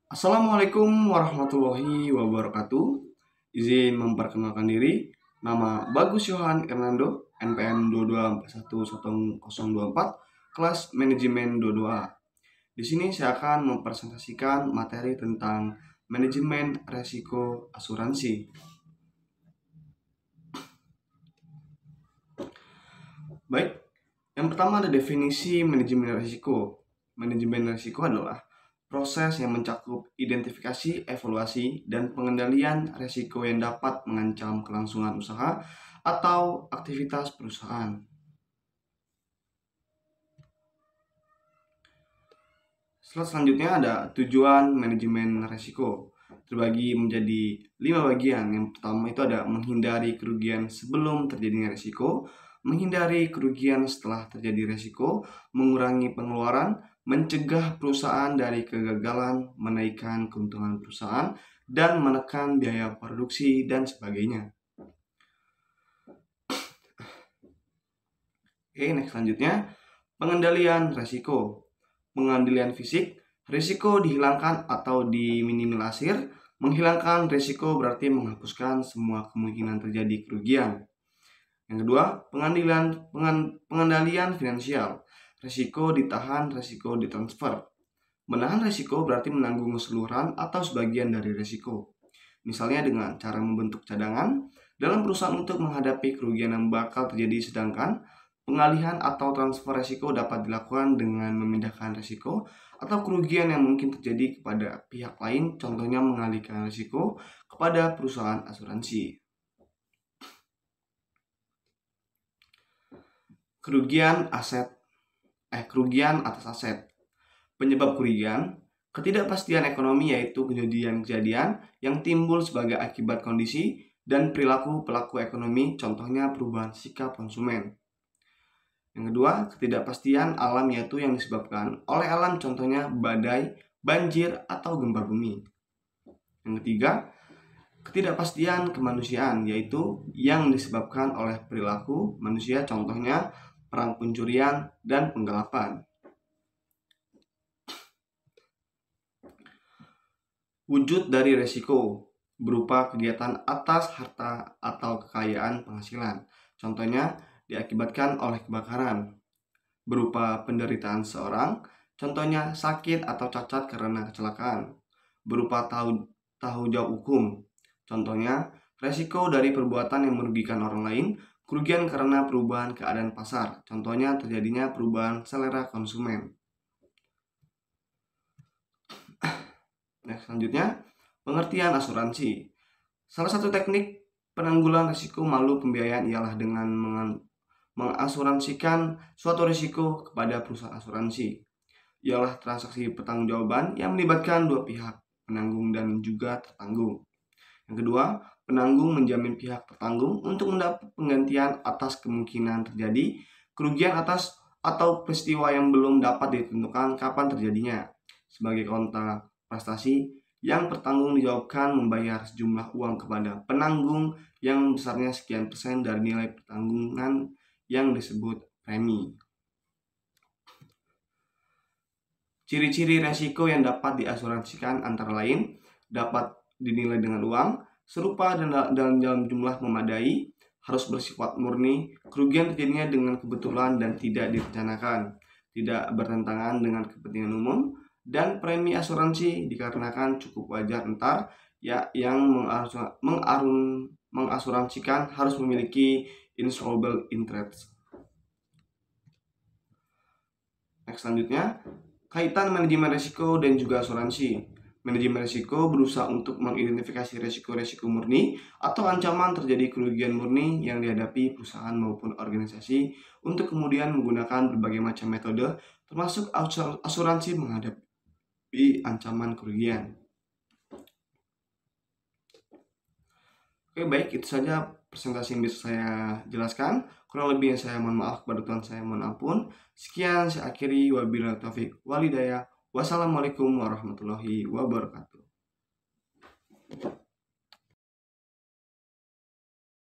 Assalamualaikum warahmatullahi wabarakatuh. Izin memperkenalkan diri. Nama Bagus Yohan Hernando, NPM 22411024, kelas manajemen 22A. Di sini saya akan mempresentasikan materi tentang manajemen resiko asuransi. Baik, yang pertama ada definisi manajemen risiko. Manajemen risiko adalah proses yang mencakup identifikasi, evaluasi, dan pengendalian risiko yang dapat mengancam kelangsungan usaha atau aktivitas perusahaan. Slide selanjutnya ada tujuan manajemen risiko. Terbagi menjadi 5 bagian. Yang pertama itu ada menghindari kerugian sebelum terjadinya risiko, menghindari kerugian setelah terjadi risiko, mengurangi pengeluaran, mencegah perusahaan dari kegagalan, menaikkan keuntungan perusahaan, dan menekan biaya produksi, dan sebagainya. Oke, next selanjutnya, pengendalian risiko. Pengendalian fisik, risiko dihilangkan atau diminimalisir. Menghilangkan risiko berarti menghapuskan semua kemungkinan terjadi kerugian. Yang kedua, pengendalian finansial. Risiko ditahan, risiko ditransfer. Menahan risiko berarti menanggung keseluruhan atau sebagian dari risiko. Misalnya dengan cara membentuk cadangan dalam perusahaan untuk menghadapi kerugian yang bakal terjadi, sedangkan pengalihan atau transfer risiko dapat dilakukan dengan memindahkan risiko atau kerugian yang mungkin terjadi kepada pihak lain, contohnya mengalihkan risiko kepada perusahaan asuransi. Kerugian atas aset. Penyebab kerugian, ketidakpastian ekonomi, yaitu kejadian-kejadian yang timbul sebagai akibat kondisi dan perilaku pelaku ekonomi, contohnya perubahan sikap konsumen. Yang kedua, ketidakpastian alam, yaitu yang disebabkan oleh alam, contohnya badai, banjir, atau gempa bumi. Yang ketiga, ketidakpastian kemanusiaan, yaitu yang disebabkan oleh perilaku manusia, contohnya perang, pencurian, dan penggelapan. Wujud dari risiko berupa kegiatan atas harta atau kekayaan penghasilan, contohnya diakibatkan oleh kebakaran. Berupa penderitaan seorang, contohnya sakit atau cacat karena kecelakaan. Berupa tanggung jawab hukum, contohnya resiko dari perbuatan yang merugikan orang lain, kerugian karena perubahan keadaan pasar, contohnya terjadinya perubahan selera konsumen. Nah, selanjutnya, pengertian asuransi. Salah satu teknik penanggulangan risiko melalui pembiayaan ialah dengan mengasuransikan suatu risiko kepada perusahaan asuransi. Ialah transaksi pertanggungjawaban yang melibatkan dua pihak, penanggung dan juga tertanggung. Yang kedua, penanggung menjamin pihak tertanggung untuk mendapat penggantian atas kemungkinan terjadi kerugian atas atau peristiwa yang belum dapat ditentukan kapan terjadinya. Sebagai kontra prestasi, yang bertanggung dijawabkan membayar sejumlah uang kepada penanggung yang besarnya sekian persen dari nilai pertanggungan yang disebut premi. Ciri-ciri resiko yang dapat diasuransikan antara lain dapat dinilai dengan uang, serupa dan dalam jumlah memadai, harus bersifat murni, kerugian terjadinya dengan kebetulan dan tidak direncanakan, tidak bertentangan dengan kepentingan umum, dan premi asuransi dikarenakan cukup wajar entar yang mengasuransikan harus memiliki insolvable interest. Next, selanjutnya, kaitan manajemen risiko dan juga asuransi. Manajemen risiko berusaha untuk mengidentifikasi risiko-risiko murni atau ancaman terjadi kerugian murni yang dihadapi perusahaan maupun organisasi untuk kemudian menggunakan berbagai macam metode termasuk asuransi menghadapi ancaman kerugian. Oke, baik, itu saja presentasi yang bisa saya jelaskan. Kurang lebihnya saya mohon maaf, kepada Tuhan saya mohon ampun. Sekian, saya akhiri. Wabillahi taufiq walhidayah. Wassalamualaikum warahmatullahi wabarakatuh.